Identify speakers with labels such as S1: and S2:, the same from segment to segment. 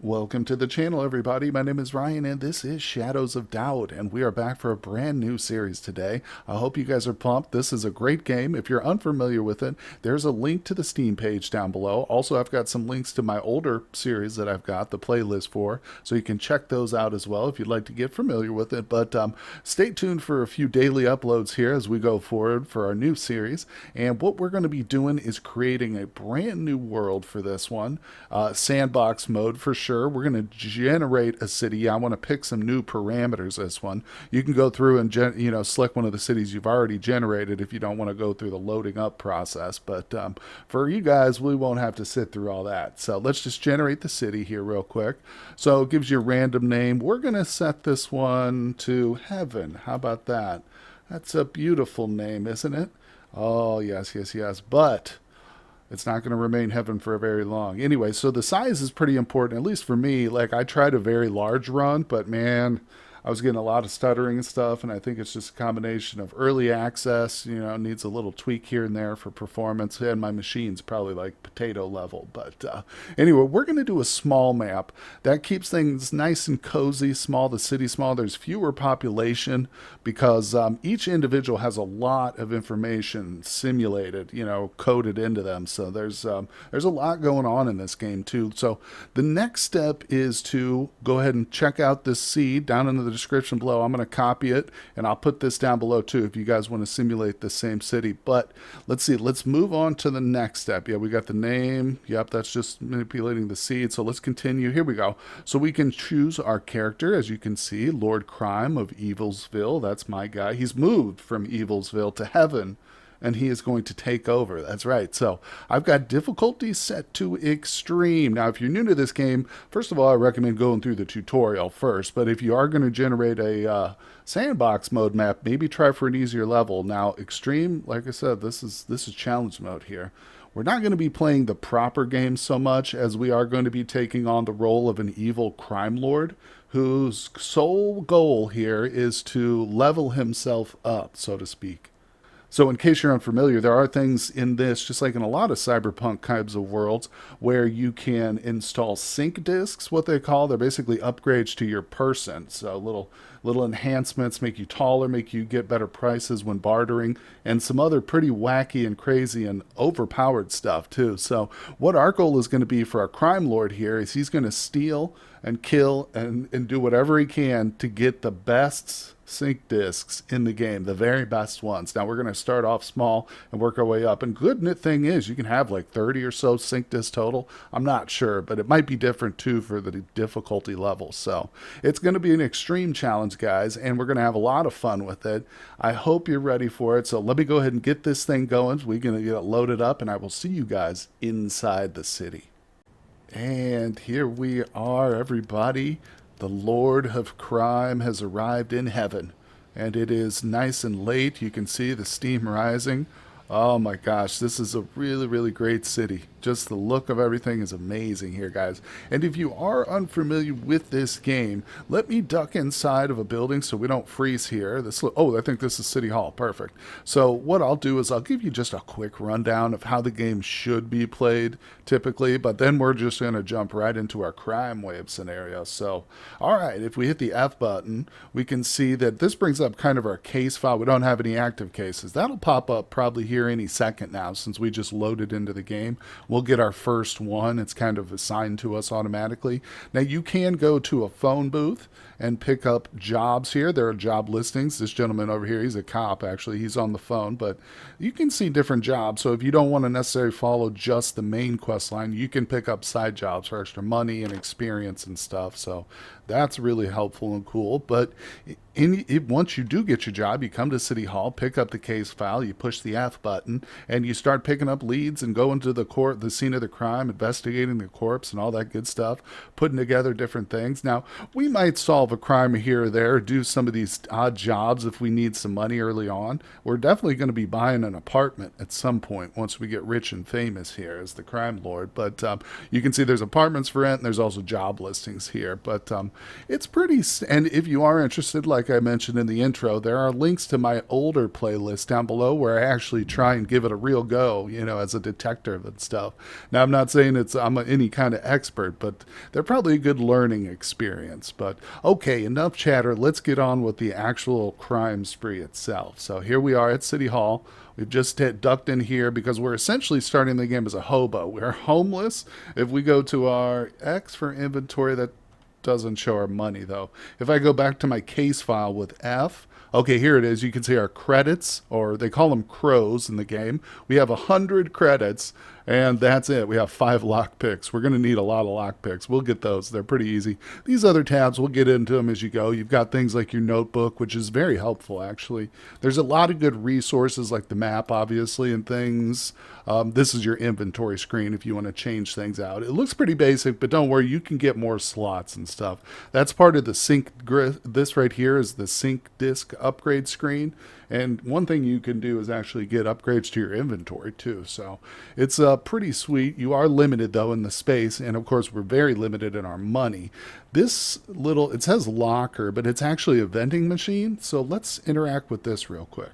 S1: Welcome to the channel, everybody. My name is Ryan, and this is Shadows of Doubt, and we are back for a brand new series today. I hope you guys are pumped. This is a great game. If you're unfamiliar with it, there's a link to the Steam page down below. Also, I've got some links to my older series that I've got the playlist for, so you can check those out as well if you'd like to get familiar with it. But stay tuned for a few daily uploads here as we go forward for our new series. And what we're going to be doing is creating a brand new world for this one, sandbox mode for sure. We're going to generate a city. I want to pick some new parameters this one. You can go through and select one of the cities you've already generated if you don't want to go through the loading up process. But for you guys, we won't have to sit through all that. So let's just generate the city here real quick. So it gives you a random name. We're going to set this one to Heaven. How about that? That's a beautiful name, isn't it? Oh, yes, yes, yes. But it's not going to remain heaven for very long. Anyway, so the size is pretty important, at least for me. Like, I tried a very large run, but man, I was getting a lot of stuttering and stuff, and I think it's just a combination of early access, needs a little tweak here and there for performance, and my machine's probably like potato level. But anyway, we're going to do a small map. That keeps things nice and cozy, small, the city small. There's fewer population because each individual has a lot of information simulated, coded into them. So there's a lot going on in this game too. So the next step is to go ahead and check out this seed down in the description below. I'm going to copy it and I'll put this down below too if you guys want to simulate the same city. But let's see, let's move on to the next step. Yeah, we got the name. Yep, that's just manipulating the seed. So let's continue. Here we go. So we can choose our character. As you can see, Lord Crime of Evilsville. That's my guy. He's moved from Evilsville to Heaven, and he is going to take over. That's right. So I've got difficulty set to extreme. Now, if you're new to this game, first of all, I recommend going through the tutorial first. But if you are going to generate a sandbox mode map, maybe try for an easier level. Now, extreme, like I said, this is challenge mode here. We're not going to be playing the proper game so much as we are going to be taking on the role of an evil crime lord whose sole goal here is to level himself up, so to speak. So in case you're unfamiliar, there are things in this, just like in a lot of cyberpunk kinds of worlds, where you can install sync discs, what they call. They're basically upgrades to your person. So little enhancements, make you taller, make you get better prices when bartering, and some other pretty wacky and crazy and overpowered stuff too. So what our goal is going to be for our crime lord here is he's going to steal and kill and do whatever he can to get the best sync discs in the game, the very best ones. Now we're going to start off small and work our way up. And good thing is you can have like 30 or so sync discs total. I'm not sure, but it might be different too for the difficulty level. So it's going to be an extreme challenge, guys, and we're going to have a lot of fun with it. I hope you're ready for it. So let me go ahead and get this thing going. We're going to get it loaded up, and I will see you guys inside the city. And here we are, everybody. The Lord of Crime has arrived in Heaven, and it is nice and late. You can see the steam rising. Oh my gosh, this is a really, really great city. Just the look of everything is amazing here, guys. And if you are unfamiliar with this game, let me duck inside of a building so we don't freeze here. I think this is City Hall. Perfect. So what I'll do is I'll give you just a quick rundown of how the game should be played typically, but then we're just going to jump right into our crime wave scenario. So, all right, if we hit the F button, we can see that this brings up kind of our case file. We don't have any active cases. That'll pop up probably here any second now since we just loaded into the game. We'll get our first one. It's kind of assigned to us automatically. Now you can go to a phone booth and pick up jobs here. There are job listings. This gentleman over here, he's a cop actually. He's on the phone, but you can see different jobs. So if you don't want to necessarily follow just the main quest line, you can pick up side jobs for extra money and experience and stuff. So that's really helpful and cool. But once you do get your job, you come to City Hall, pick up the case file, you push the F button, and you start picking up leads and going to the scene of the crime, investigating the corpse and all that good stuff, putting together different things. Now, we might solve a crime here or there, do some of these odd jobs if we need some money early on. We're definitely going to be buying an apartment at some point once we get rich and famous here as the crime lord. But you can see there's apartments for rent, and there's also job listings here. But it's pretty, and if you are interested, like like I mentioned in the intro, there are links to my older playlist down below where I actually try and give it a real go, as a detective and stuff. Now, I'm not saying I'm any kind of expert, but they're probably a good learning experience. But okay, enough chatter. Let's get on with the actual crime spree itself. So here we are at City Hall. We've just ducked in here because we're essentially starting the game as a hobo. We're homeless. If we go to our X for inventory, that doesn't show our money though. If I go back to my case file with F, okay, here it is. You can see our credits, or they call them crows in the game. We have 100 credits, and that's it. We have 5 lockpicks. We're going to need a lot of lockpicks. We'll get those. They're pretty easy. These other tabs, we'll get into them as you go. You've got things like your notebook, which is very helpful, actually. There's a lot of good resources like the map, obviously, and things. This is your inventory screen if you want to change things out. It looks pretty basic, but don't worry, you can get more slots and stuff. That's part of the sync. This right here is the sync disk upgrade screen. And one thing you can do is actually get upgrades to your inventory too. So it's pretty sweet. You are limited though in the space. And of course, we're very limited in our money. This it says locker, but it's actually a vending machine. So let's interact with this real quick.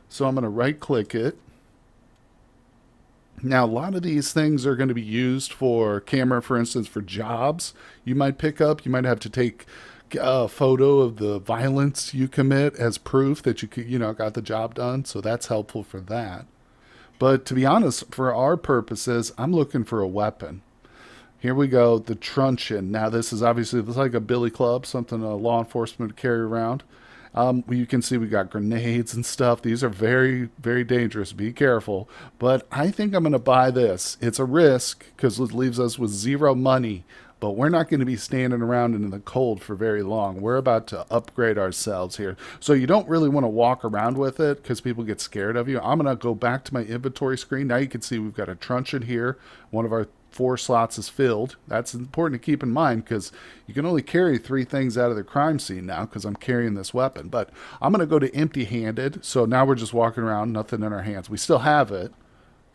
S1: So I'm going to right click it. Now, a lot of these things are going to be used for camera, for instance, for jobs you might pick up. You might have to take a photo of the violence you commit as proof that you got the job done. So that's helpful for that. But to be honest, for our purposes, I'm looking for a weapon. Here we go, the truncheon. Now, this is obviously like a billy club, something a law enforcement would carry around. You can see we got grenades and stuff. These are very, very dangerous. Be careful. But I think I'm going to buy this. It's a risk because it leaves us with 0 money. But we're not going to be standing around in the cold for very long. We're about to upgrade ourselves here. So you don't really want to walk around with it because people get scared of you. I'm going to go back to my inventory screen. Now you can see we've got a truncheon here. One of our 4 slots is filled. That's important to keep in mind because you can only carry 3 things out of the crime scene now because I'm carrying this weapon. But I'm going to go to empty-handed. So now we're just walking around, nothing in our hands. We still have it.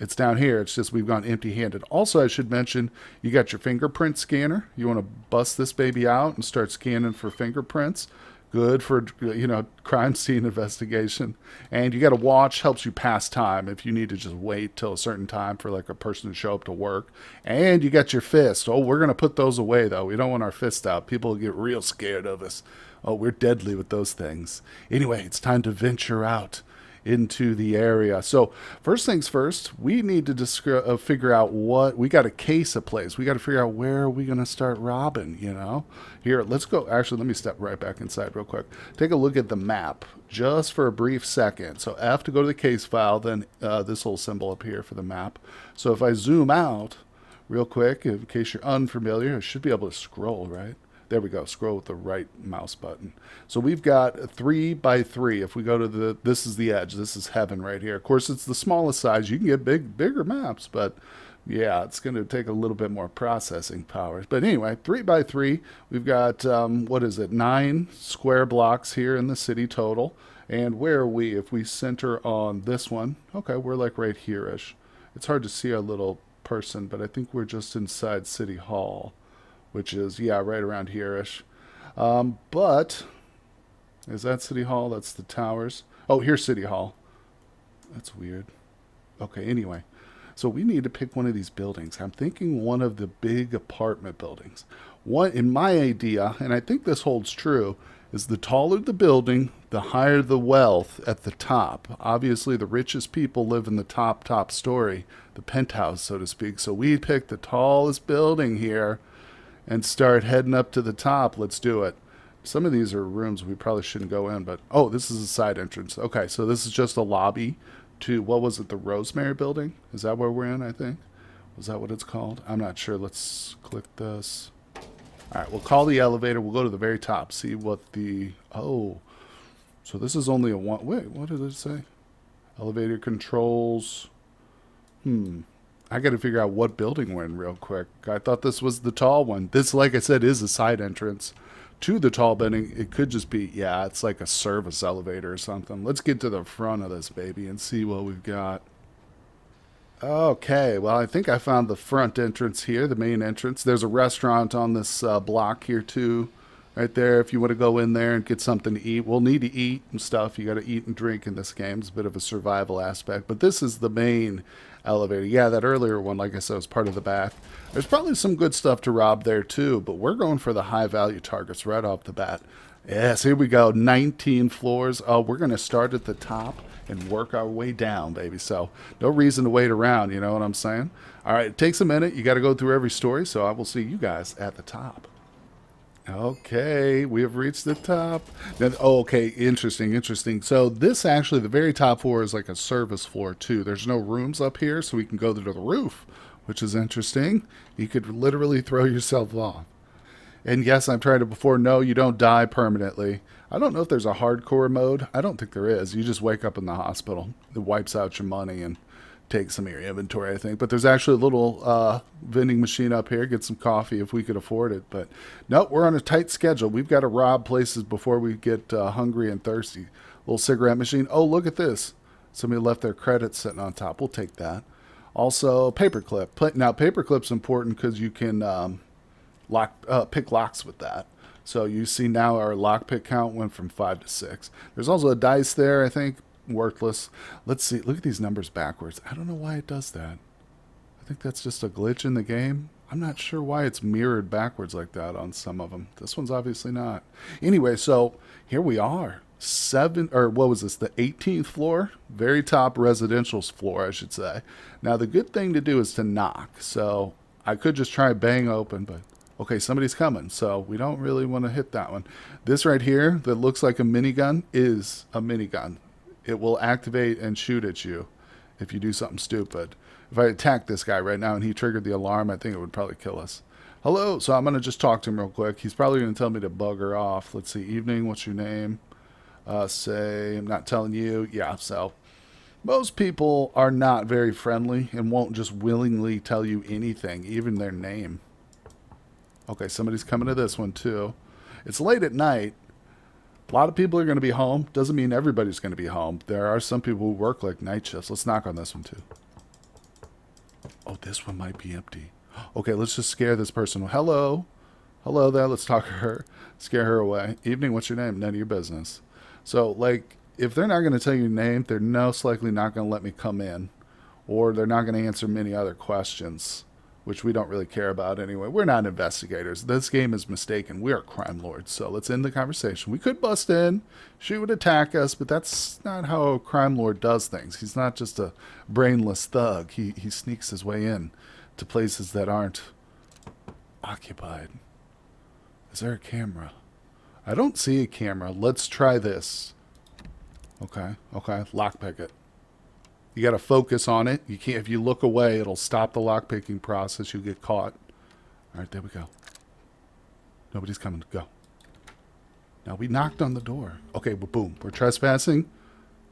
S1: It's down here. It's just we've gone empty-handed. Also, I should mention, you got your fingerprint scanner. You want to bust this baby out and start scanning for fingerprints. Good for, crime scene investigation. And you got a watch, helps you pass time if you need to just wait till a certain time for like a person to show up to work. And you got your fist. Oh, we're going to put those away, though. We don't want our fist out. People get real scared of us. Oh, we're deadly with those things. Anyway, it's time to venture out into the area. So first things first, we need to figure out we got a case of place. We got to figure out where are we going to start robbing, Here, let's go. Actually, let me step right back inside real quick. Take a look at the map just for a brief second. So F to go to the case file, then this little symbol up here for the map. So if I zoom out real quick, in case you're unfamiliar, I should be able to scroll, right? There we go. Scroll with the right mouse button. So we've got 3 by 3. If we go to this is the edge. This is heaven right here. Of course, it's the smallest size. You can get bigger maps, but yeah, it's going to take a little bit more processing power. But anyway, 3 by 3. We've got, 9 square blocks here in the city total. And where are we? If we center on this one, okay, we're like right here-ish. It's hard to see our little person, but I think we're just inside City Hall, which is, right around here-ish. But, is that City Hall? That's the towers. Oh, here's City Hall. That's weird. Okay, anyway. So we need to pick one of these buildings. I'm thinking one of the big apartment buildings. In my idea, and I think this holds true, is the taller the building, the higher the wealth at the top. Obviously, the richest people live in the top story, the penthouse, so to speak. So we pick the tallest building here and start heading up to the top. Let's do it. Some of these are rooms we probably shouldn't go in, but oh, this is a side entrance. Okay, so this is just a lobby to, what was it, the Rosemary building? Is that where we're in, I think? Was that what it's called? I'm not sure. Let's click this. All right, we'll call the elevator. We'll go to the very top, see what so this is only a one. Wait, what did it say? Elevator controls. I got to figure out what building we're in real quick. I thought this was the tall one. This, like I said, is a side entrance to the tall building. It could just be, it's like a service elevator or something. Let's get to the front of this baby and see what we've got. Okay, well, I think I found the front entrance here, the main entrance. There's a restaurant on this block here, too. right there. If you want to go in there and get something to eat, we'll need to eat and stuff. You got to eat and drink in this game. It's a bit of a survival aspect, but this is the main elevator. Yeah, that earlier one, like I said, was part of the back. There's probably some good stuff to rob there too, but we're going for the high value targets right off the bat. Yes, here we go. 19 floors. Oh, we're going to start at the top and work our way down, baby. So no reason to wait around. You know what I'm saying? All right, it takes a minute. You got to go through every story. So I will see you guys at the top. Okay, we have reached the top. Then, oh, okay, interesting, interesting. So this actually, the very top floor is like a service floor too. There's no rooms up here, so we can go to the roof, which is interesting. You could literally throw yourself off. And yes, I've tried it before. No, you don't die permanently. I don't know if there's a hardcore mode. I don't think there is. You just wake up in the hospital. It wipes out your money and takes some of your inventory, I think. But there's actually a little vending machine up here. Get some coffee if we could afford it. But no, we're on a tight schedule. We've got to rob places before we get hungry and thirsty. Little cigarette machine. Oh, look at this. Somebody left their credits sitting on top. We'll take that. Also, paperclip. Now, paperclip's important because you can pick locks with that. So you see now our lockpick count went from 5 to 6. There's also a dice there, I think. Worthless. Let's see. Look at these numbers backwards. I don't know why it does that. I think that's just a glitch in the game. I'm not sure why it's mirrored backwards like that on some of them. This one's obviously not. Anyway, so here we are. What was this? The 18th floor? Very top residential floor, I should say. Now, the good thing to do is to knock. So I could just try bang open, but okay, somebody's coming, so we don't really want to hit that one. This right here that looks like a minigun is a minigun. It will activate and shoot at you if you do something stupid. If I attack this guy right now and he triggered the alarm, I think it would probably kill us. Hello, so I'm going to just talk to him real quick. He's probably going to tell me to bugger off. Let's see, evening, what's your name? Say, I'm not telling you. Yeah, so most people are not very friendly and won't just willingly tell you anything, even their name. Okay, somebody's coming to this one too. It's late at night. A lot of people are going to be home. Doesn't mean everybody's going to be home. There are some people who work like night shifts. Let's knock on this one too. Oh, this one might be empty. Okay, let's just scare this person. Hello. Hello there. Let's talk to her. Scare her away. Evening, what's your name? None of your business. So, like, if they're not going to tell you your name, they're most likely not going to let me come in. Or they're not going to answer many other questions, which we don't really care about anyway. We're not investigators. This game is mistaken. We are crime lords. So let's end the conversation. We could bust in. She would attack us, but that's not how a crime lord does things. He's not just a brainless thug. He sneaks his way in to places that aren't occupied. Is there a camera? I don't see a camera. Let's try this. Okay. Lockpick it. You got to focus on it. You can't. If you look away, it'll stop the lockpicking process. You'll get caught. All right, there we go. Nobody's coming. Go. Now, we knocked on the door. Okay, well, boom. We're trespassing,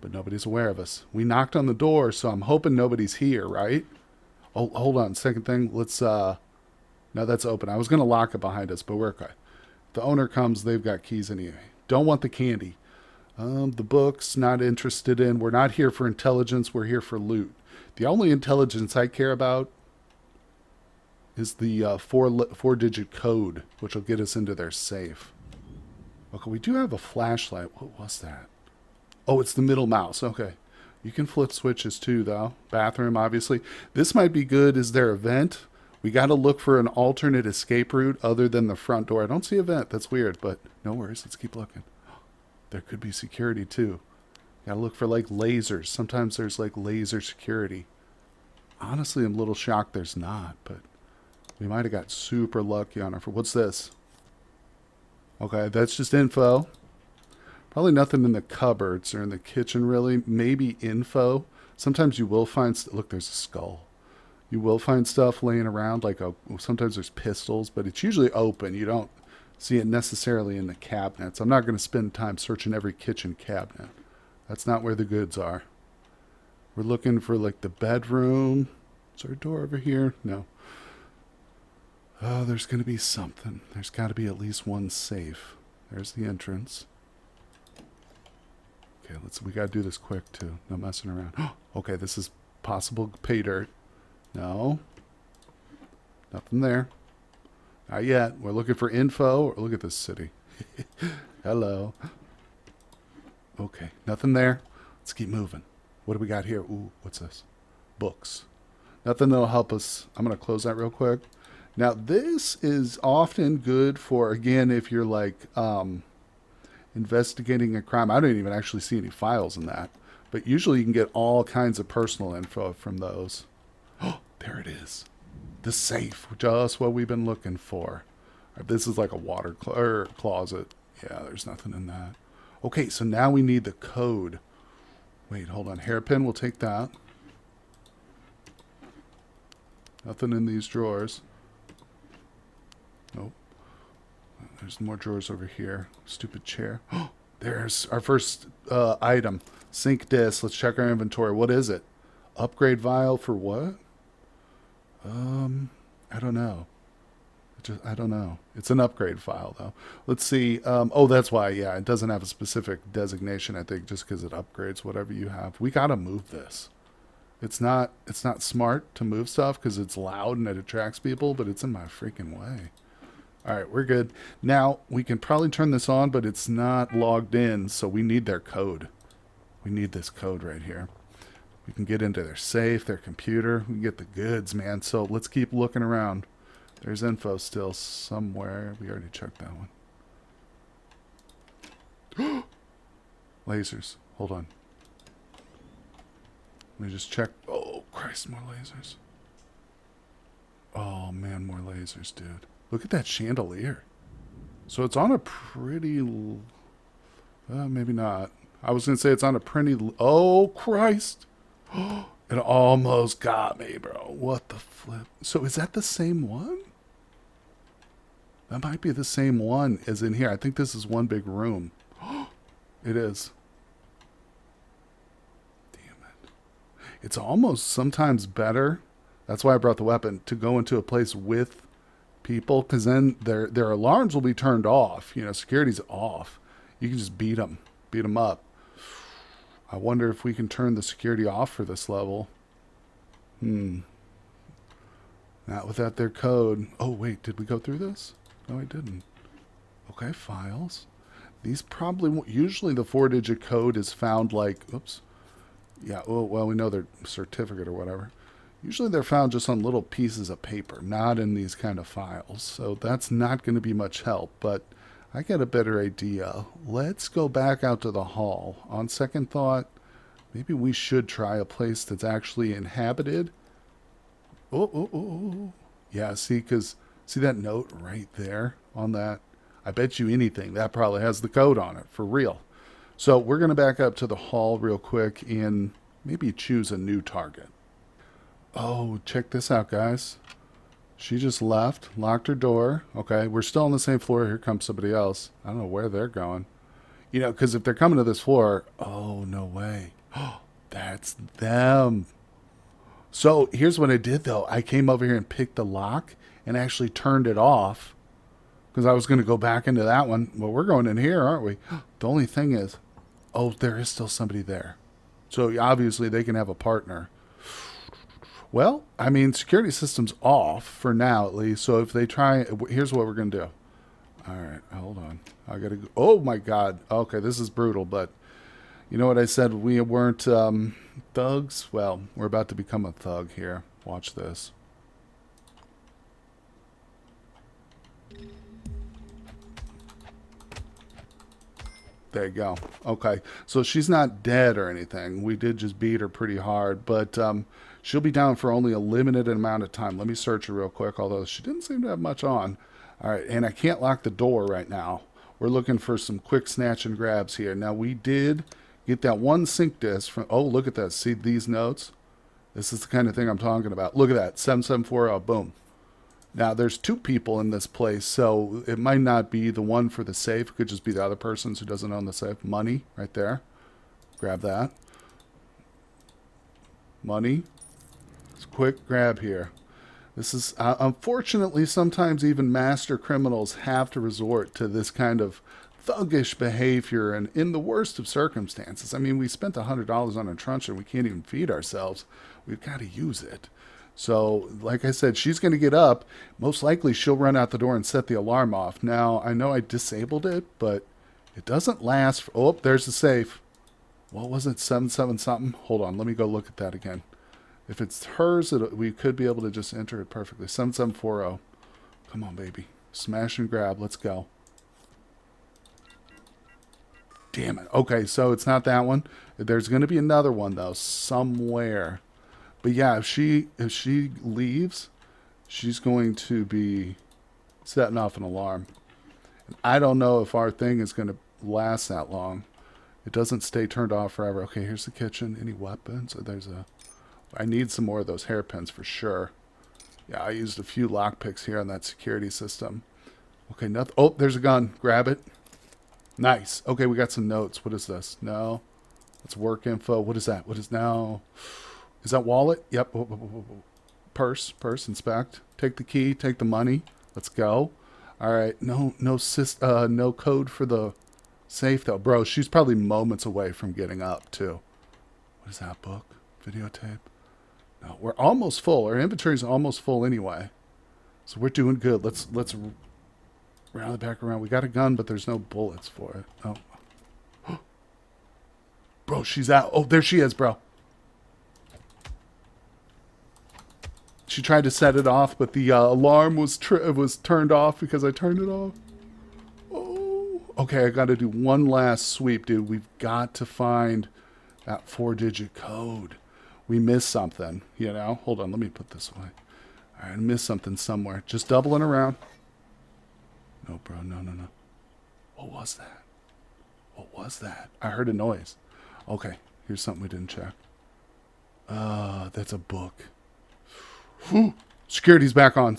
S1: but nobody's aware of us. We knocked on the door, so I'm hoping nobody's here, right? Oh, hold on. Second thing, let's... No, that's open. I was going to lock it behind us, but we're okay. If the owner comes, they've got keys anyway. Don't want the candy. The books, not interested in. We're not here for intelligence. We're here for loot. The only intelligence I care about is the four-digit code, which will get us into their safe. Okay, we do have a flashlight. What was that? Oh, it's the middle mouse. Okay. You can flip switches too, though. Bathroom, obviously. This might be good. Is there a vent? We got to look for an alternate escape route other than the front door. I don't see a vent. That's weird, but no worries. Let's keep looking. There could be security too. Gotta look for like lasers. Sometimes there's like laser security. Honestly, I'm a little shocked there's not, but we might have got super lucky on our... What's this? Okay, that's just info. Probably nothing in the cupboards or in the kitchen really. Maybe info. Sometimes you will find... Look, there's a skull. You will find stuff laying around. Like sometimes there's pistols, but it's usually open. You don't see it necessarily in the cabinets. I'm not going to spend time searching every kitchen cabinet. That's not where the goods are. We're looking for like the bedroom. Is there a door over here? No. Oh, there's going to be something. There's got to be at least one safe. There's the entrance. Okay, we got to do this quick too. No messing around. Okay, this is possible pay dirt. No. Nothing there. Not yet. We're looking for info. Look at this city. Hello. Okay, nothing there. Let's keep moving. What do we got here? Ooh, what's this? Books. Nothing that'll help us. I'm going to close that real quick. Now, this is often good for, again, if you're like investigating a crime. I don't even actually see any files in that. But usually you can get all kinds of personal info from those. Oh, there it is. The safe. Just what we've been looking for. This is like a water closet. Yeah, there's nothing in that. Okay, so now we need the code. Wait, hold on. Hairpin, we'll take that. Nothing in these drawers. Nope. There's more drawers over here. Stupid chair. Oh, there's our first item. Sink disc. Let's check our inventory. What is it? Upgrade vial for what? I don't know. I don't know. It's an upgrade file, though. Let's see. Oh, that's why. Yeah, it doesn't have a specific designation, I think, just because it upgrades whatever you have. We got to move this. It's not smart to move stuff because it's loud and it attracts people, but it's in my freaking way. All right, we're good. Now, we can probably turn this on, but it's not logged in, so we need their code. We need this code right here. We can get into their safe, their computer. We can get the goods, man. So let's keep looking around. There's info still somewhere. We already checked that one. Lasers. Hold on. Let me just check. Oh, Christ, more lasers. Oh, man, more lasers, dude. Look at that chandelier. So it's on a pretty... maybe not. I was going to say it's on a pretty... Oh, Christ. It almost got me, bro. What the flip? So is that the same one? That might be the same one as in here. I think this is one big room. It is. Damn it. It's almost sometimes better. That's why I brought the weapon, to go into a place with people, because then their alarms will be turned off. You know, security's off. You can just beat them up. I wonder if we can turn the security off for this level. Not without their code. Oh, wait, did we go through this? No, I didn't. Okay, files. These probably, usually the 4-digit code is found like, oops. Yeah, well, we know their certificate or whatever. Usually they're found just on little pieces of paper, not in these kind of files. So that's not going to be much help, but I get a better idea. Let's go back out to the hall. On second thought, maybe we should try a place that's actually inhabited. Oh. Yeah, see that note right there on that? I bet you anything that probably has the code on it, for real. So we're going to back up to the hall real quick and maybe choose a new target. Oh, check this out, guys. She just left, locked her door. Okay, we're still on the same floor. Here comes somebody else. I don't know where they're going. You know, because if they're coming to this floor, oh, no way. Oh, that's them. So here's what I did, though. I came over here and picked the lock and actually turned it off because I was going to go back into that one. Well, we're going in here, aren't we? The only thing is, oh, there is still somebody there. So obviously they can have a partner. Well, I mean, security system's off for now, at least. So if they try, here's what we're going to do. All right, hold on. I got to go. Oh, my God. Okay, this is brutal, but you know what I said? We weren't thugs? Well, we're about to become a thug here. Watch this. There you go. Okay, so she's not dead or anything. We did just beat her pretty hard, but she'll be down for only a limited amount of time. Let me search her real quick, although she didn't seem to have much on. All right, and I can't lock the door right now. We're looking for some quick snatch and grabs here. Now, we did get that one sync disc from... Oh, look at that. See these notes? This is the kind of thing I'm talking about. Look at that. 7740. Boom. Now, there's two people in this place, so it might not be the one for the safe. It could just be the other person who doesn't own the safe. Money, right there. Grab that. Money. It's a quick grab here. This is, unfortunately, sometimes even master criminals have to resort to this kind of thuggish behavior, and in the worst of circumstances. I mean, we spent $100 on a truncheon. We can't even feed ourselves. We've got to use it. So, like I said, she's going to get up. Most likely, she'll run out the door and set the alarm off. Now, I know I disabled it, but it doesn't last. Oh, there's the safe. What was it? 77 something? Hold on. Let me go look at that again. If it's hers, we could be able to just enter it perfectly. 7740. Come on, baby. Smash and grab. Let's go. Damn it. Okay, so it's not that one. There's going to be another one, though, somewhere. But yeah, if she leaves, she's going to be setting off an alarm. I don't know if our thing is going to last that long. It doesn't stay turned off forever. Okay, here's the kitchen. Any weapons? I need some more of those hairpins for sure. Yeah, I used a few lockpicks here on that security system. Okay, nothing. Oh, there's a gun. Grab it. Nice. Okay, we got some notes. What is this? No. It's work info. What is that? What is now? Is that wallet? Yep. Purse. Inspect. Take the key. Take the money. Let's go. All right. No code for the safe though, bro. She's probably moments away from getting up too. What is that book? Videotape. No, we're almost full. Our inventory's almost full anyway, so we're doing good. Let's round the back around. We got a gun, but there's no bullets for it. Oh, bro, she's out. Oh, there she is, bro. She tried to set it off, but the alarm was turned off because I turned it off. Oh, okay. I got to do one last sweep, dude. We've got to find that 4-digit code. We missed something, you know. Hold on, let me put this away. All right, I missed something somewhere. Just doubling around. No, bro, no. What was that? What was that? I heard a noise. Okay, here's something we didn't check. That's a book. Whew. Security's back on.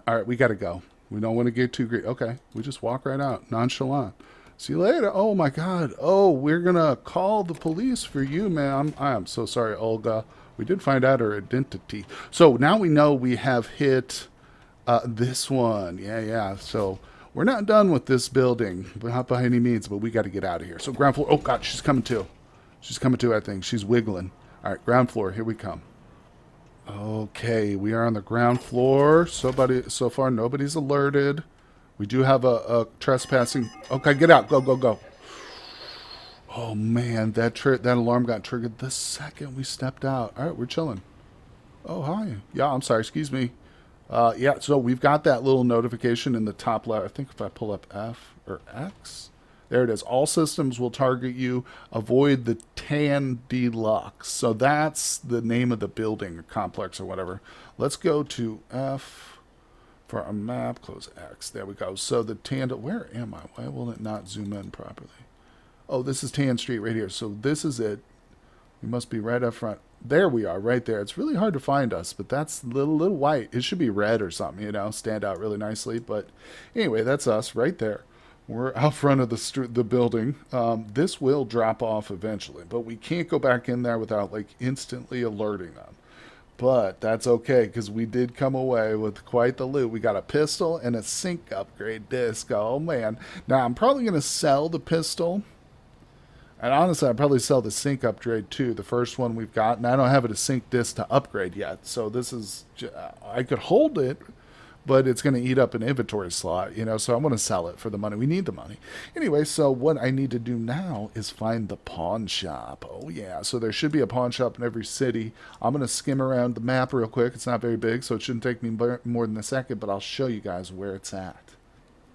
S1: All right, we got to go. We don't want to get too great. Okay, we just walk right out. Nonchalant. See you later. Oh, my God. Oh, we're going to call the police for you, man. I am so sorry, Olga. We did find out her identity. So now we know we have hit this one. Yeah. So we're not done with this building, not by any means, but we got to get out of here. So ground floor. Oh, God, she's coming too. I think. She's wiggling. All right, ground floor. Here we come. Okay, we are on the ground floor. So far, nobody's alerted. We do have a trespassing. Okay, get out. Go. Oh, man, that alarm got triggered the second we stepped out. All right, we're chilling. Oh, hi. Yeah, I'm sorry. Excuse me. Yeah, so we've got that little notification in the top left. I think if I pull up F or X, there it is. All systems will target you. Avoid the Tan Deluxe. So that's the name of the building or complex or whatever. Let's go to F for a map. Close X. There we go. So the Tan... Where am I? Why will it not zoom in properly? Oh, this is Tan Street right here. So this is it. We must be right up front. There we are, right there. It's really hard to find us, but that's little white. It should be red or something, you know, stand out really nicely. But anyway, that's us right there. We're out front of the building. This will drop off eventually, but we can't go back in there without like instantly alerting them. But that's okay because we did come away with quite the loot. We got a pistol and a sync upgrade disc. Oh man! Now I'm probably gonna sell the pistol. And honestly, I'd probably sell the sync upgrade too, the first one we've got. And I don't have a sync disc to upgrade yet. So this is, I could hold it, but it's going to eat up an inventory slot, you know. So I'm going to sell it for the money. We need the money. Anyway, so what I need to do now is find the pawn shop. Oh, yeah. So there should be a pawn shop in every city. I'm going to skim around the map real quick. It's not very big, so it shouldn't take me more than a second, but I'll show you guys where it's at.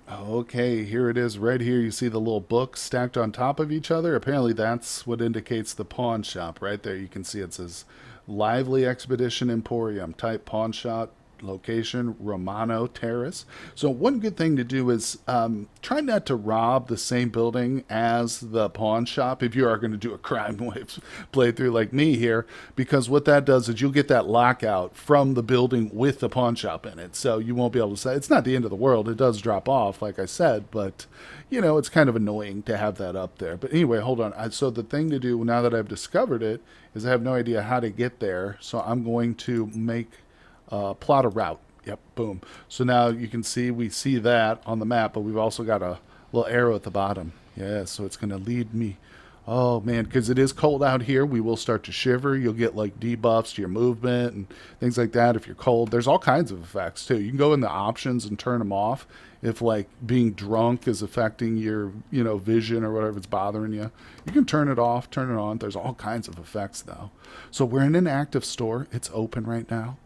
S1: Okay, here it is right here. You see the little books stacked on top of each other. Apparently that's what indicates the pawn shop. Right there you can see it says Lively Expedition Emporium. Type pawn shop location, Romano Terrace. So one good thing to do is try not to rob the same building as the pawn shop if you are going to do a crime wave playthrough like me here, because what that does is you'll get that lockout from the building with the pawn shop in it. So you won't be able to say, it's not the end of the world. It does drop off, like I said, but you know, it's kind of annoying to have that up there. But anyway, hold on. So the thing to do now that I've discovered it is I have no idea how to get there. So I'm going to make plot a route. Yep, boom. So now you can see, we see that on the map, but we've also got a little arrow at the bottom. Yeah, so it's going to lead me Oh man, because it is cold out here, we will start to shiver. You'll get like debuffs to your movement and things like that if you're cold. There's all kinds of effects too. You can go in the options and turn them off if like being drunk is affecting your, vision or whatever it's bothering you. You can turn it off, turn it on. There's all kinds of effects though. So we're in an active store. It's open right now.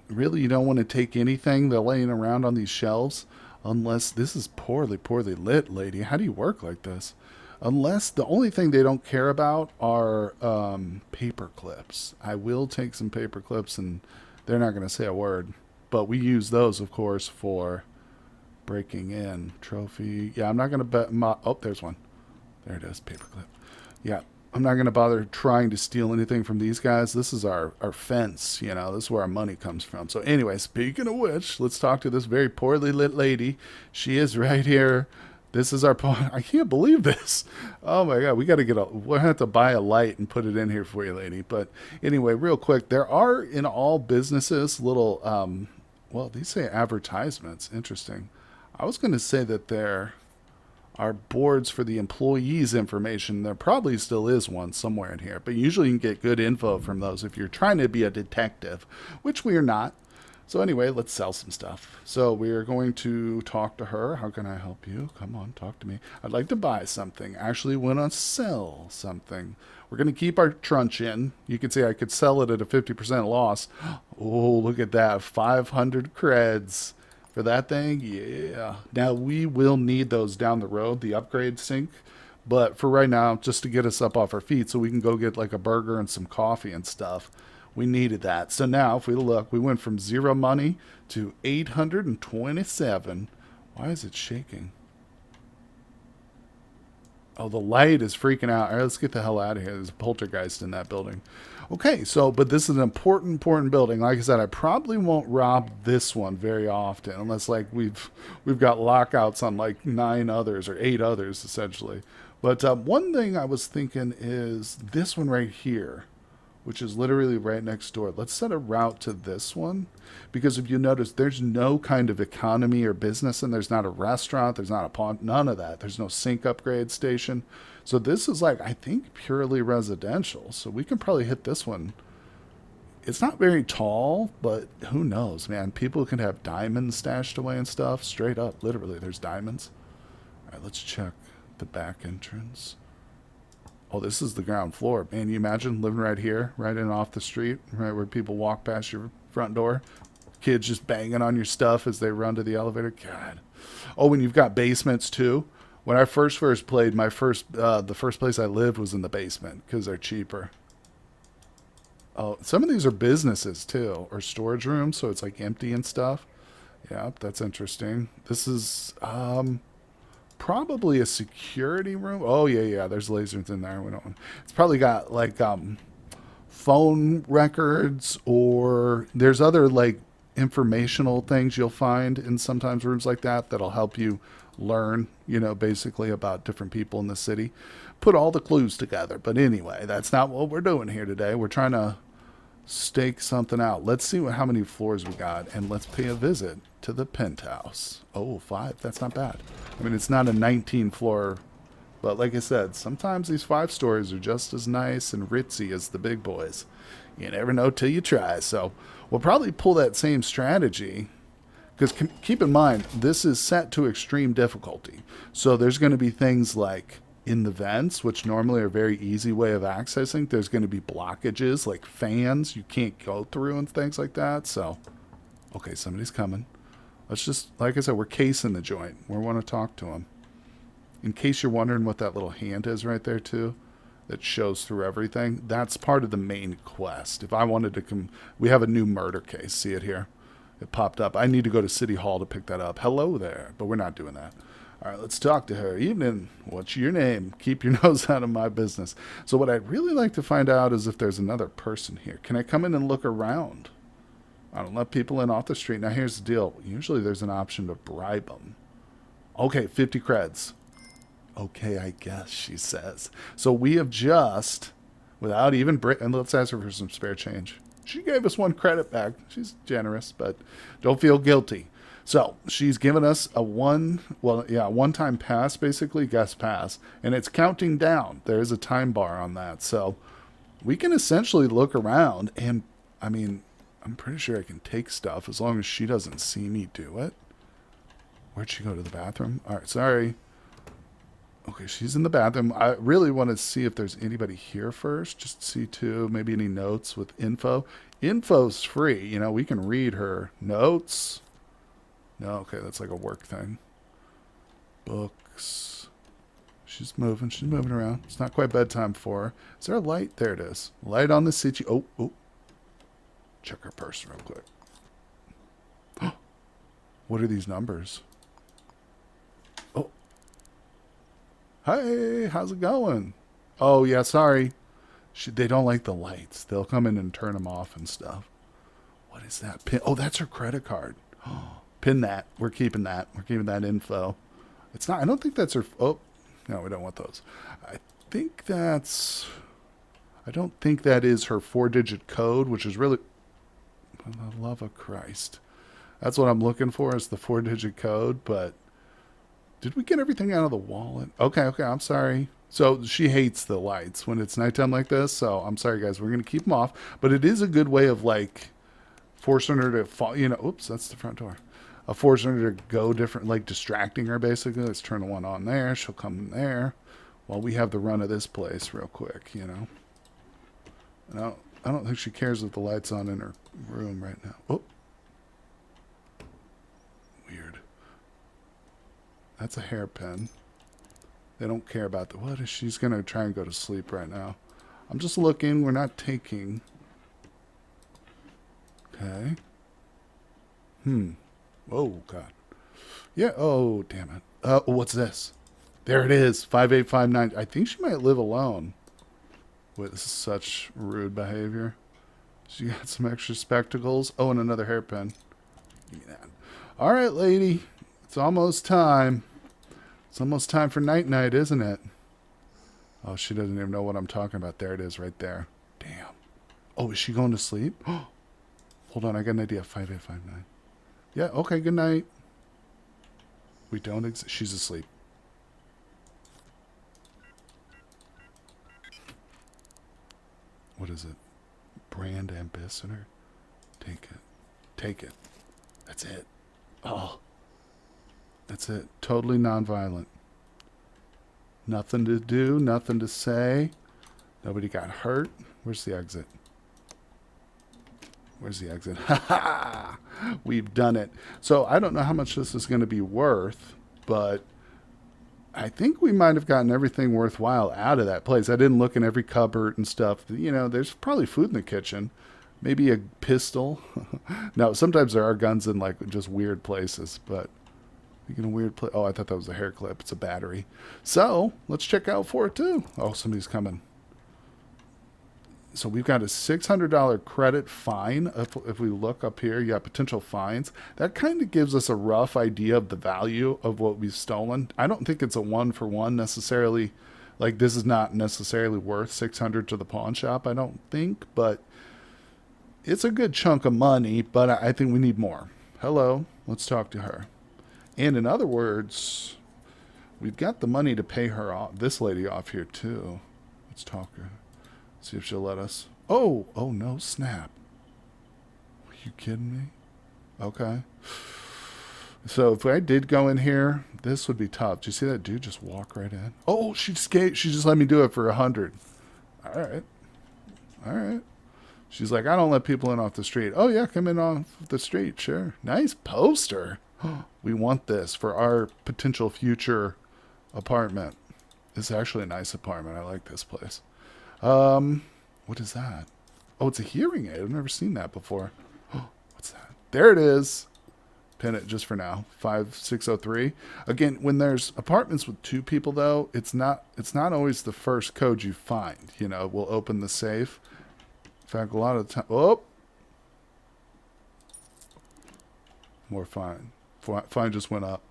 S1: Really, you don't want to take anything that's laying around on these shelves unless this is poorly, poorly lit, lady. How do you work like this? Unless the only thing they don't care about are paper clips. I will take some paper clips and they're not going to say a word. But we use those, of course, for breaking in. Trophy. Yeah, I'm not going to bet. Oh, there's one. There it is, paperclip. Yeah, I'm not going to bother trying to steal anything from these guys. This is our fence, This is where our money comes from. So anyway, speaking of which, let's talk to this very poorly lit lady. She is right here. This is our pawn. I can't believe this. Oh my God, we'll have to buy a light and put it in here for you, lady. But anyway, real quick, there are in all businesses little, well, these say advertisements. Interesting. I was going to say that there are boards for the employees' information. There probably still is one somewhere in here, but usually you can get good info from those if you're trying to be a detective, which we are not. So anyway, let's sell some stuff. So we are going to talk to her. How can I help you? Come on, talk to me. I'd like to buy something. Actually, want to sell something. We're going to keep our truncheon. You could say I could sell it at a 50% loss. Oh, look at that. 500 creds for that thing. Yeah. Now, we will need those down the road, the upgrade sink. But for right now, just to get us up off our feet so we can go get like a burger and some coffee and stuff. We needed that. So now, if we look, we went from 0 money to 827. Why is it shaking? Oh, the light is freaking out. All right, let's get the hell out of here. There's a poltergeist in that building. Okay, so, but this is an important building. Like I said, I probably won't rob this one very often unless, like, we've got lockouts on, like, 9 others or 8 others, essentially. But one thing I was thinking is this one right here, which is literally right next door. Let's set a route to this one because if you notice, there's no kind of economy or business and there's not a restaurant, there's not a pawn, none of that. There's no sink upgrade station. So this is like, I think, purely residential. So we can probably hit this one. It's not very tall, but who knows, man. People can have diamonds stashed away and stuff. Straight up, literally, there's diamonds. All right, let's check the back entrance. Oh, this is the ground floor. Man, you imagine living right here, right in off the street, right where people walk past your front door. Kids just banging on your stuff as they run to the elevator. God. Oh, and you've got basements too. When I first played, the first place I lived was in the basement because they're cheaper. Oh, some of these are businesses too, or storage rooms, so it's like empty and stuff. Yeah, that's interesting. This is probably a security room. Oh yeah, there's lasers in there. It's probably got like phone records, or there's other like informational things you'll find in sometimes rooms like that that'll help you learn, basically about different people in the city. Put all the clues together. But anyway, that's not what we're doing here today. We're trying to stake something out. Let's see how many floors we got, and let's pay a visit to the penthouse. Oh, 5. That's not bad. I mean, it's not a 19 floor, but like I said, sometimes these 5 stories are just as nice and ritzy as the big boys. You never know till you try. So we'll probably pull that same strategy because keep in mind, this is set to extreme difficulty. So there's going to be things like in the vents, which normally are a very easy way of accessing. There's going to be blockages like fans you can't go through and things like that. So, okay, somebody's coming. Let's just, like I said, we're casing the joint. We want to talk to him. In case you're wondering what that little hand is right there too, that shows through everything, that's part of the main quest. If I wanted to come, we have a new murder case. See it here? It popped up. I need to go to City Hall to pick that up. Hello there. But we're not doing that. All right, let's talk to her. Evening. What's your name? Keep your nose out of my business. So what I'd really like to find out is if there's another person here. Can I come in and look around? I don't let people in off the street. Now, here's the deal. Usually there's an option to bribe them. Okay, 50 creds. Okay, I guess, she says. So we have just, without even and let's ask her for some spare change. She gave us 1 credit back. She's generous, but don't feel guilty. So she's given us a one-time pass, basically, guest pass, and it's counting down. There is a time bar on that. So we can essentially look around, and I mean, I'm pretty sure I can take stuff as long as she doesn't see me do it. Where'd she go, to the bathroom? All right, sorry. Okay, she's in the bathroom. I really want to see if there's anybody here first. Just see, too, maybe any notes with info. Info's free. You know, we can read her notes. No, okay, that's like a work thing. Books. She's moving. She's moving around. It's not quite bedtime for her. Is there a light? There it is. Light on the city. Oh, oh. Check her purse real quick. What are these numbers? Oh. Hey, how's it going? Oh, yeah, sorry. They don't like the lights. They'll come in and turn them off and stuff. What is that? Pin? Oh, that's her credit card. Pin that. We're keeping that. We're keeping that info. It's not. I don't think that's her. Oh, no, we don't want those. I think that's. I don't think that is her 4-digit code, which is really. For the love of Christ. That's what I'm looking for, is the 4-digit code, but. Did we get everything out of the wallet? Okay, okay, I'm sorry. So she hates the lights when it's nighttime like this, so I'm sorry, guys. We're going to keep them off, but it is a good way of, like, forcing her to fall, you know. Oops, that's the front door. Forcing her to go different, like distracting her, basically. Let's turn the one on there. She'll come in there while we have the run of this place real quick, you know. No, I don't think she cares if the light's on in her room right now. Oh. Weird. That's a hairpin. They don't care about the... What is... She's going to try and go to sleep right now. I'm just looking. We're not taking... Okay. Oh, God. Yeah. Oh, damn it. What's this? There it is. 5859. I think she might live alone. Wait, this is such rude behavior. She got some extra spectacles. Oh, and another hairpin. Give me that. All right, lady. It's almost time. It's almost time for night-night, isn't it? Oh, she doesn't even know what I'm talking about. There it is right there. Damn. Oh, is she going to sleep? Hold on, I got an idea. 5859. Yeah, okay, good night. We don't exist. She's asleep. What is it? Brand ambassador? Take it. Take it. That's it. Oh. That's it. Totally nonviolent. Nothing to do, nothing to say. Nobody got hurt. Where's the exit? Where's the exit? Ha ha! We've done it. So I don't know how much this is going to be worth, but I think we might have gotten everything worthwhile out of that place. I didn't look in every cupboard and stuff. You know, there's probably food in the kitchen. Maybe a pistol. No, sometimes there are guns in like just weird places, but in a weird place. Oh, I thought that was a hair clip. It's a battery. So let's check out for it too. Oh, somebody's coming. So we've got a $600 credit fine. If we look up here, you got potential fines. That kind of gives us a rough idea of the value of what we've stolen. I don't think it's a one-for-one necessarily. Like, this is not necessarily worth $600 to the pawn shop, I don't think. But it's a good chunk of money, but I think we need more. Hello. Let's talk to her. And in other words, we've got the money to pay her off, this lady off here too. Let's talk to her. See if she'll let us. Oh, oh no, snap. Are you kidding me? Okay. So if I did go in here, this would be tough. Do you see that dude just walk right in? Oh, she just let me do it for 100. All right. All right. She's like, I don't let people in off the street. Oh yeah, come in off the street, sure. Nice poster. We want this for our potential future apartment. It's actually a nice apartment. I like this place. What is that? Oh, it's a hearing aid. I've never seen that before. What's that? There it is. Pin it just for now. 5603. Again, when there's apartments with two people though, it's not always the first code you find. You know, we'll open the safe. In fact, a lot of the time. Oh, more fine. Fine just went up.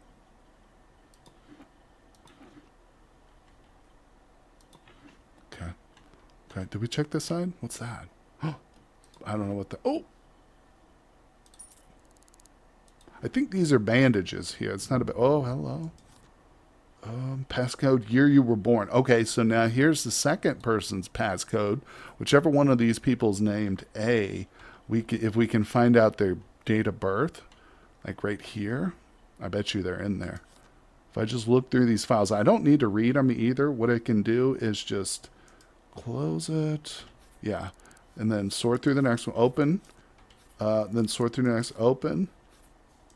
S1: Okay. Okay. Did we check this side? What's that? I don't know what the... Oh! I think these are bandages here. It's not a... Oh, hello. Passcode, year you were born. Okay, so now here's the second person's passcode. Whichever one of these people's named A, if we can find out their date of birth, like right here, I bet you they're in there. If I just look through these files, I don't need to read them either. What I can do is just close it. Yeah. And then sort through the next one. Open. Then sort through the next. Open.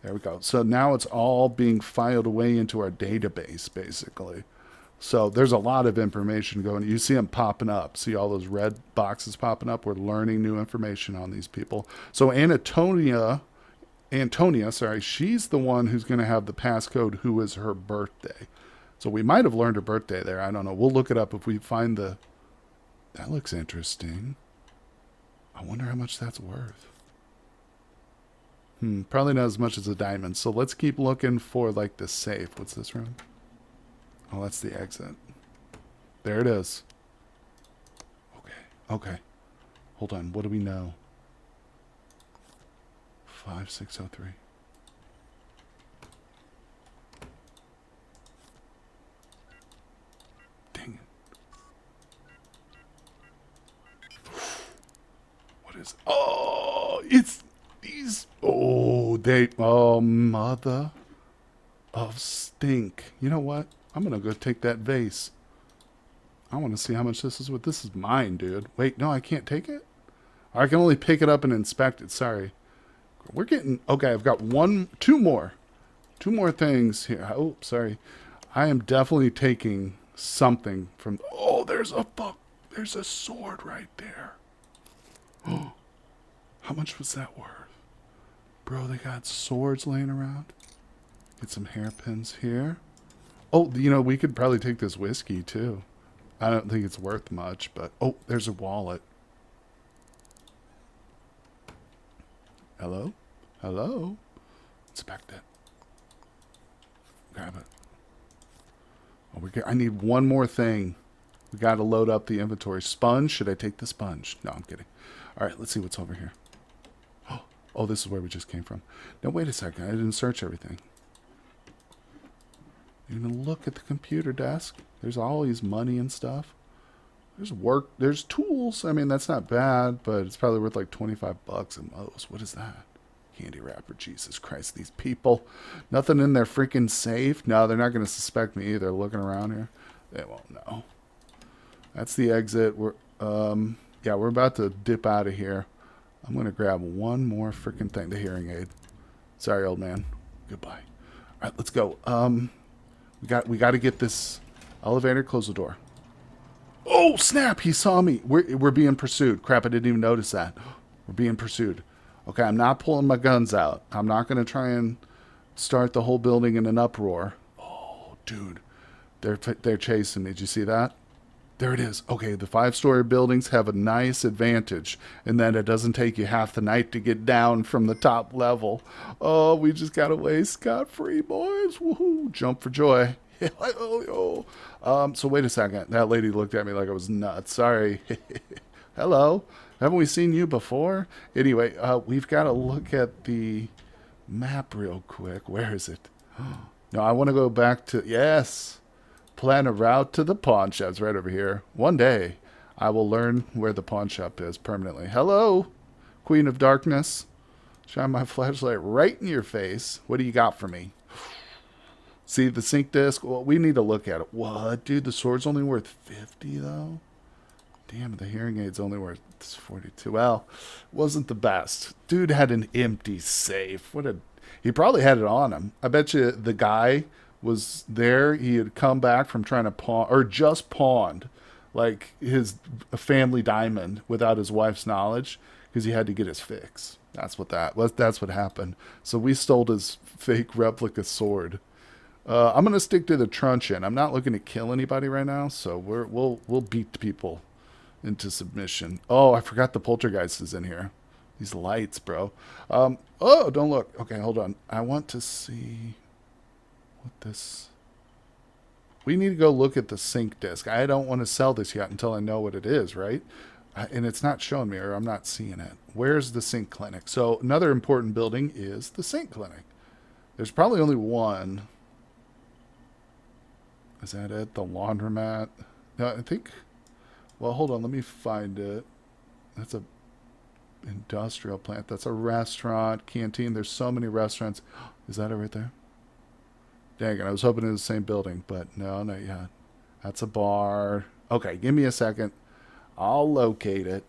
S1: There we go. So now it's all being filed away into our database, basically. So there's a lot of information going. You see them popping up. See all those red boxes popping up? We're learning new information on these people. So Antonia, sorry, she's the one who's going to have the passcode who is her birthday. So we might have learned her birthday there. I don't know. We'll look it up if we find the... That looks interesting. I wonder how much that's worth. Probably not as much as a diamond. So let's keep looking for like the safe. What's this room? Oh, that's the exit. There it is. Okay. Hold on. What do we know? 5603. Dang it. What is... Oh, it's these... Oh, mother of stink. You know what? I'm going to go take that vase. I want to see how much this is worth. This is mine, dude. Wait, no, I can't take it? I can only pick it up and inspect it. Sorry. We're getting... Okay, I've got two more things here. Oh, sorry. I am definitely taking something from... Oh, there's a sword right there. Oh, how much was that worth? Bro, they got swords laying around. Get some hairpins here. Oh, you know, we could probably take this whiskey, too. I don't think it's worth much, but... Oh, there's a wallet. Hello? Hello? Inspect it. Grab it. Oh, I need one more thing. We got to load up the inventory. Sponge? Should I take the sponge? No, I'm kidding. All right, let's see what's over here. Oh, this is where we just came from. Now, wait a second. I didn't search everything. Even look at the computer desk. There's always money and stuff. There's work. There's tools. I mean, that's not bad, but it's probably worth like 25 bucks at most. What is that? Candy wrapper. Jesus Christ, these people. Nothing in their freaking safe. No, they're not going to suspect me either. Looking around here, they won't know. That's the exit. Yeah, we're about to dip out of here. I'm going to grab one more freaking thing. The hearing aid. Sorry, old man. Goodbye. All right, let's go. We got to get this elevator. Close the door. Oh, snap. He saw me. We're being pursued. Crap, I didn't even notice that. We're being pursued. Okay, I'm not pulling my guns out. I'm not going to try and start the whole building in an uproar. Oh, dude. They're chasing me. Did you see that? There it is. Okay, the 5-story buildings have a nice advantage in that it doesn't take you half the night to get down from the top level. Oh, we just got away scot-free, boys. Woohoo. Jump for joy. So wait a second. That lady looked at me like I was nuts. Sorry. Hello. Haven't we seen you before? Anyway, we've got to look at the map real quick. Where is it? No, I want to go back to... Yes. Plan a route to the pawn shop's right over here. One day, I will learn where the pawn shop is permanently. Hello, Queen of Darkness. Shine my flashlight right in your face. What do you got for me? See the sync disc? Well, we need to look at it. What, dude? The sword's only worth 50, though? Damn, the hearing aid's only worth 42. Well, wasn't the best. Dude had an empty safe. He probably had it on him. I bet you the guy was there. He had come back from trying to pawn, or just pawned, like his family diamond without his wife's knowledge because he had to get his fix. That's what happened. So we stole his fake replica sword. I'm gonna stick to the truncheon. I'm not looking to kill anybody right now, so we'll beat people into submission. Oh, I forgot the poltergeist is in here. These lights, bro. Oh, don't look. Okay, hold on. I want to see what this... We need to go look at the sync disc. I don't want to sell this yet until I know what it is, right? And it's not showing me, or I'm not seeing it. Where's the sync clinic? So another important building is the sync clinic. There's probably only one. Is that it? The laundromat? No, I think. Well, hold on. Let me find it. That's a industrial plant. That's a restaurant, canteen. There's so many restaurants. Is that it right there? Dang it. I was hoping it was the same building, but no, not yet. That's a bar. Okay, give me a second. I'll locate it.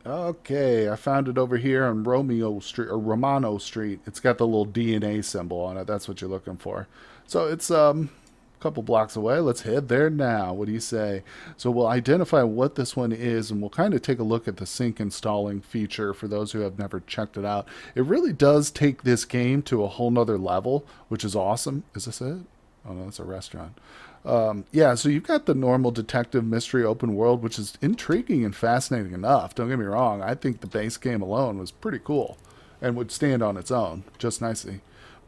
S1: Okay, I found it over here on Romeo Street or Romano Street. It's got the little DNA symbol on it. That's what you're looking for. So it's a couple blocks away. Let's head there now. What do you say? So we'll identify what this one is, and we'll kind of take a look at the sync installing feature for those who have never checked it out. It really does take this game to a whole nother level, which is awesome. Is this it? Oh no, it's a restaurant. Yeah, so you've got the normal detective mystery open world, which is intriguing and fascinating enough. Don't get me wrong. I think the base game alone was pretty cool and would stand on its own just nicely.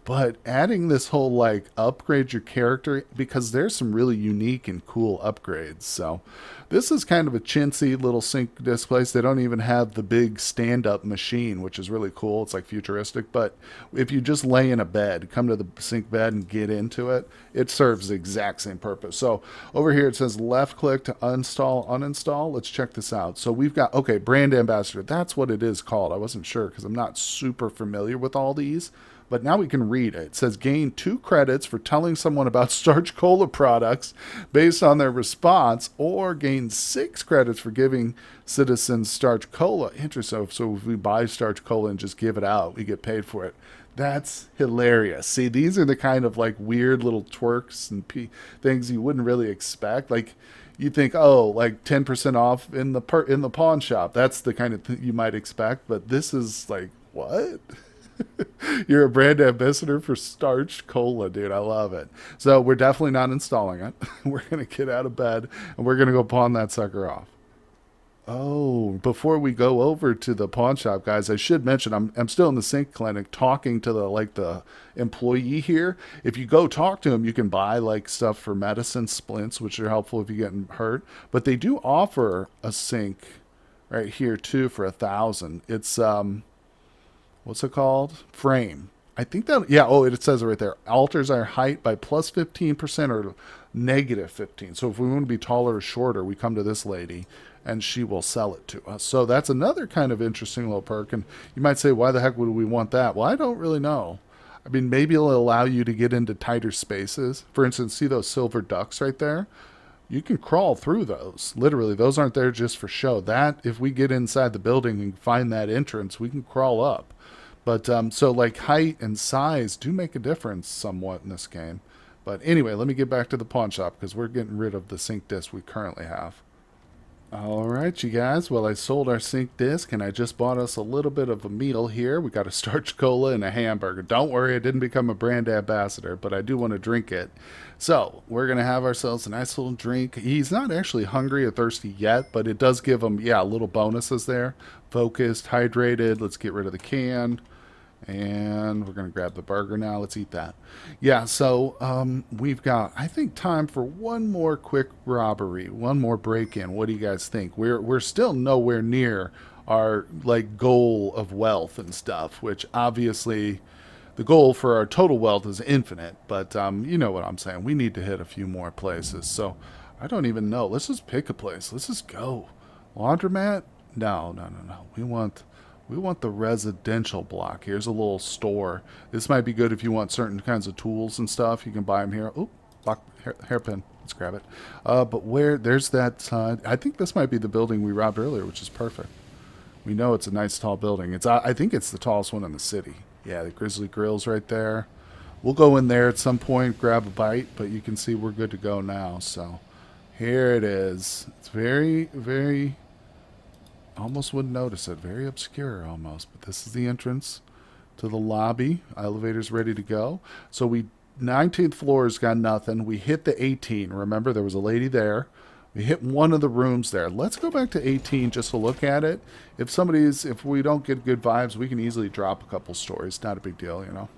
S1: But adding this whole like upgrade your character, because there's some really unique and cool upgrades. So this is kind of a chintzy little sync disc place. They don't even have the big stand up machine, which is really cool. It's like futuristic. But if you just lay in a bed, come to the sync bed and get into it, it serves the exact same purpose. So over here it says left click to uninstall, uninstall. Let's check this out. So we've got, okay, brand ambassador. That's what it is called. I wasn't sure because I'm not super familiar with all these. But now we can read it. It says gain 2 credits for telling someone about Starch Cola products based on their response, or gain 6 credits for giving citizens Starch Cola. Interesting. So if we buy Starch Cola and just give it out, we get paid for it. That's hilarious. See, these are the kind of like weird little twerks and things you wouldn't really expect. Like you think, oh, like 10% off in the pawn shop. That's the kind of thing you might expect. But this is like, what? You're a brand ambassador for Starch Cola, dude. I love it. So we're definitely not installing it. We're going to get out of bed and we're going to go pawn that sucker off. Oh, before we go over to the pawn shop, guys, I should mention I'm still in the sync clinic talking to the employee here. If you go talk to him, you can buy like stuff for medicine splints, which are helpful if you get hurt. But they do offer a sync right here too for 1,000. It's what's it called? Frame. I think that, yeah, oh, it says it right there. Alters our height by plus 15% or negative 15. So if we want to be taller or shorter, we come to this lady and she will sell it to us. So that's another kind of interesting little perk. And you might say, why the heck would we want that? Well, I don't really know. I mean, maybe it'll allow you to get into tighter spaces. For instance, see those silver ducks right there? You can crawl through those. Literally, those aren't there just for show. That, if we get inside the building and find that entrance, we can crawl up. But so like height and size do make a difference somewhat in this game. But anyway, let me get back to the pawn shop because we're getting rid of the sync disc we currently have. All right, you guys. Well, I sold our sync disc and I just bought us a little bit of a meal here. We got a starch cola and a hamburger. Don't worry, I didn't become a brand ambassador, but I do want to drink it. So we're going to have ourselves a nice little drink. He's not actually hungry or thirsty yet, but it does give him, yeah, little bonuses there. Focused, hydrated. Let's get rid of the can. And we're going to grab the burger now. Let's eat that. Yeah, so we've got, I think, time for one more quick robbery, one more break-in. What do you guys think? We're still nowhere near our like goal of wealth and stuff, which obviously the goal for our total wealth is infinite. But you know what I'm saying. We need to hit a few more places. So I don't even know. Let's just pick a place. Let's just go. Laundromat? No, no, no, no. We want the residential block. Here's a little store. This might be good if you want certain kinds of tools and stuff. You can buy them here. Oh, hairpin. Let's grab it. But where, there's that, I think this might be the building we robbed earlier, which is perfect. We know it's a nice tall building. I think it's the tallest one in the city. Yeah, the Grizzly Grill's right there. We'll go in there at some point, grab a bite, but you can see we're good to go now. So here it is. It's very, very... almost wouldn't notice it. Very obscure almost. But this is the entrance to the lobby. Elevator's ready to go. So 19th floor's got nothing. We hit the 18. Remember, there was a lady there. We hit one of the rooms there. Let's go back to 18 just to look at it. If we don't get good vibes, we can easily drop a couple stories. Not a big deal, you know.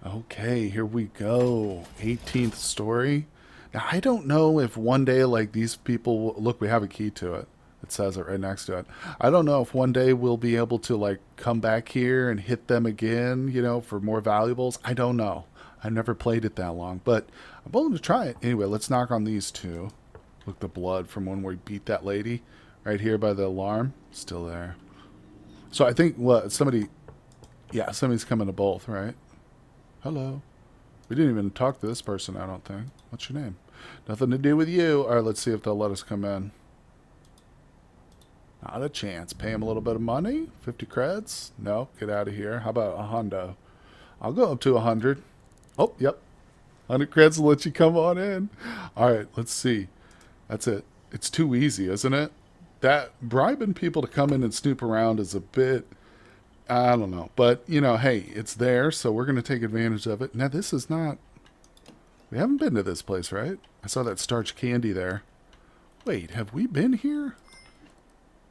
S1: Okay, here we go. 18th story. Now, I don't know if one day, like, these people... Look, we have a key to it. It says it right next to it. I don't know if one day we'll be able to like come back here and hit them again, for more valuables. I don't know. I've never played it that long, but I'm willing to try it. Anyway, let's knock on these two. Look, the blood from when we beat that lady right here by the alarm. Still there. So I think somebody's coming to both, right? Hello. We didn't even talk to this person, I don't think. What's your name? Nothing to do with you. All right, let's see if they'll let us come in. Not a chance. Pay him a little bit of money? 50 creds? No, get out of here. How about a hundo? I'll go up to 100. Oh, yep. 100 creds will let you come on in. All right, let's see. That's it. It's too easy, isn't it? That bribing people to come in and snoop around is a bit, I don't know. But, hey, it's there, so we're going to take advantage of it. Now, this is not, we haven't been to this place, right? I saw that starch candy there. Wait, have we been here?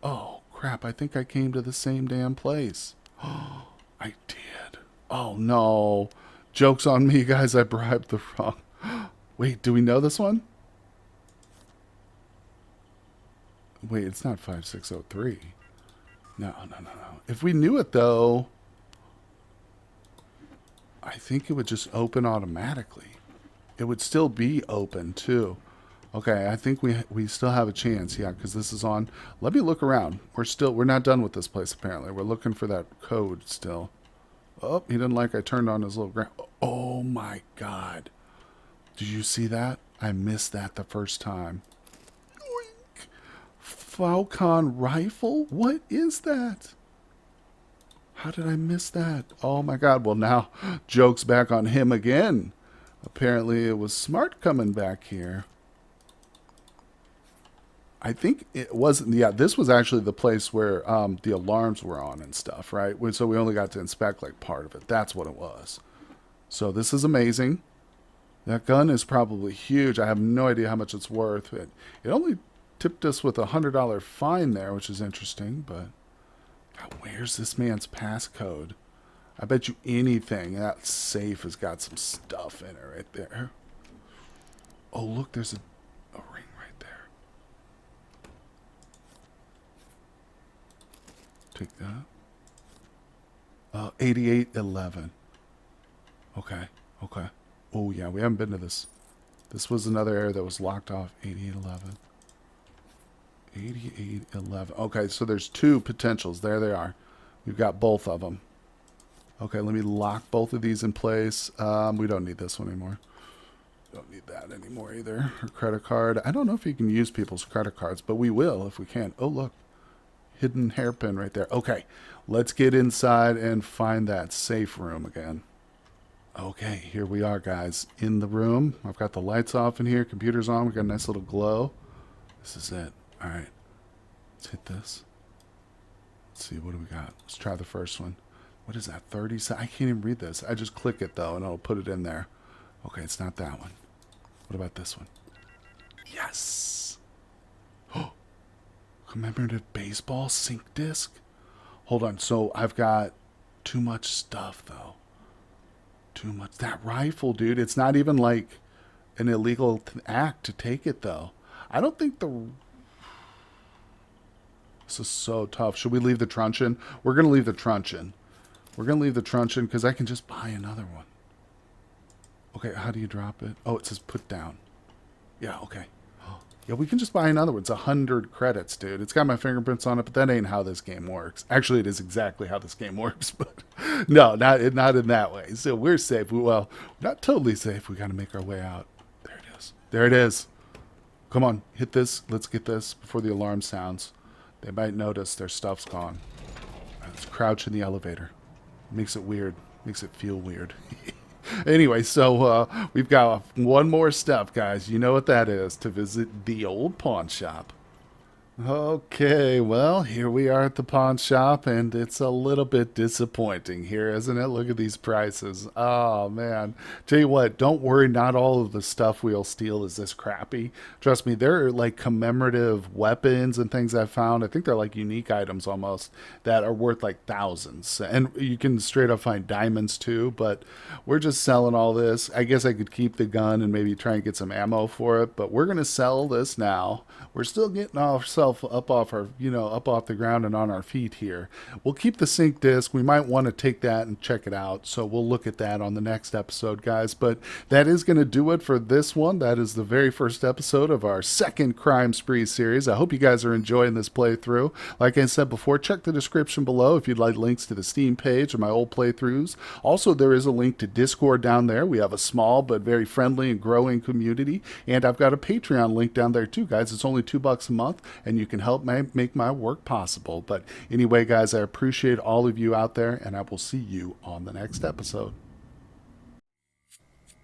S1: Oh, crap, I think I came to the same damn place. Oh, I did. Oh, no. Joke's on me, guys. I bribed the wrong. Wait, do we know this one? Wait, it's not 5603. No. If we knew it, though, I think it would just open automatically. It would still be open, too. Okay, I think we still have a chance, yeah, because this is on. Let me look around. We're not done with this place, apparently. We're looking for that code still. Oh, he didn't like I turned on his little Oh, my God. Did you see that? I missed that the first time. Oink. Falcon rifle? What is that? How did I miss that? Oh, my God. Well, now, joke's back on him again. Apparently, it was smart coming back here. I think it wasn't. Yeah, this was actually the place where the alarms were on and stuff, right? So we only got to inspect like part of it. That's what it was. So this is amazing. That gun is probably huge. I have no idea how much it's worth. It only tipped us with $100 fine there, which is interesting. But God, where's this man's passcode? I bet you anything that safe has got some stuff in it right there. Oh, look, there's a ring right there. Take that. 8811. Okay. Oh, yeah, we haven't been to this. This was another area that was locked off. 8811. 8811. Okay, so there's two potentials. There they are. We've got both of them. Okay, let me lock both of these in place. We don't need this one anymore. Don't need that anymore either. Her credit card. I don't know if you can use people's credit cards, but we will if we can. Oh, look. Hidden hairpin right there. Okay, let's get inside and find that safe room again. Okay, here we are, guys. In the room. I've got the lights off in here. Computer's on. We've got a nice little glow. This is it. All right. Let's hit this. Let's see. What do we got? Let's try the first one. What is that? 30 seconds? I can't even read this. I just click it, though, and it'll put it in there. Okay, it's not that one. What about this one? Yes! Oh! Commemorative baseball sync disc? Hold on. So I've got too much stuff, though. Too much. That rifle, dude. It's not even like an illegal act to take it, though. I don't think the... This is so tough. Should we leave the truncheon? We're going to leave the truncheon. We're going to leave the truncheon because I can just buy another one. Okay, how do you drop it? Oh, it says put down. Yeah, okay. Yeah, we can just buy another one. It's 100 credits, dude. It's got my fingerprints on it, but that ain't how this game works. Actually, it is exactly how this game works, but no, not in that way. So we're safe. Well, not totally safe. We got to make our way out. There it is. There it is. Come on, hit this. Let's get this before the alarm sounds. They might notice their stuff's gone. Let's crouch in the elevator. Makes it weird. Makes it feel weird. Anyway, so we've got one more step, guys. You know what that is, to visit the old pawn shop. Okay, well, here we are at the pawn shop, and it's a little bit disappointing here, isn't it? Look at these prices. Oh, man. Tell you what, don't worry, not all of the stuff we'll steal is this crappy. Trust me, there are like commemorative weapons and things I found. I think they're like unique items almost that are worth like thousands. And you can straight up find diamonds too, but we're just selling all this. I guess I could keep the gun and maybe try and get some ammo for it, but we're going to sell this now. We're still getting ourselves ourselves up off our, up off the ground and on our feet here. We'll keep the sync disc. We might want to take that and check it out. So we'll look at that on the next episode, guys. But that is going to do it for this one. That is the very first episode of our second Crime Spree series. I hope you guys are enjoying this playthrough. Like I said before, check the description below if you'd like links to the Steam page or my old playthroughs. Also, there is a link to Discord down there. We have a small but very friendly and growing community. And I've got a Patreon link down there too, guys. It's only $2 a month, and you can help make my work possible. But anyway, guys, I appreciate all of you out there, and I will see you on the next episode.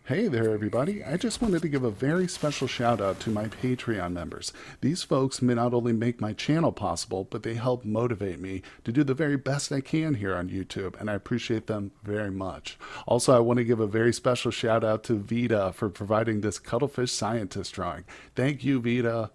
S1: Hey there, everybody. I just wanted to give a very special shout out to my Patreon members. These folks may not only make my channel possible, but they help motivate me to do the very best I can here on YouTube, and I appreciate them very much. Also, I want to give a very special shout out to Vita for providing this cuttlefish scientist drawing. Thank you, Vita.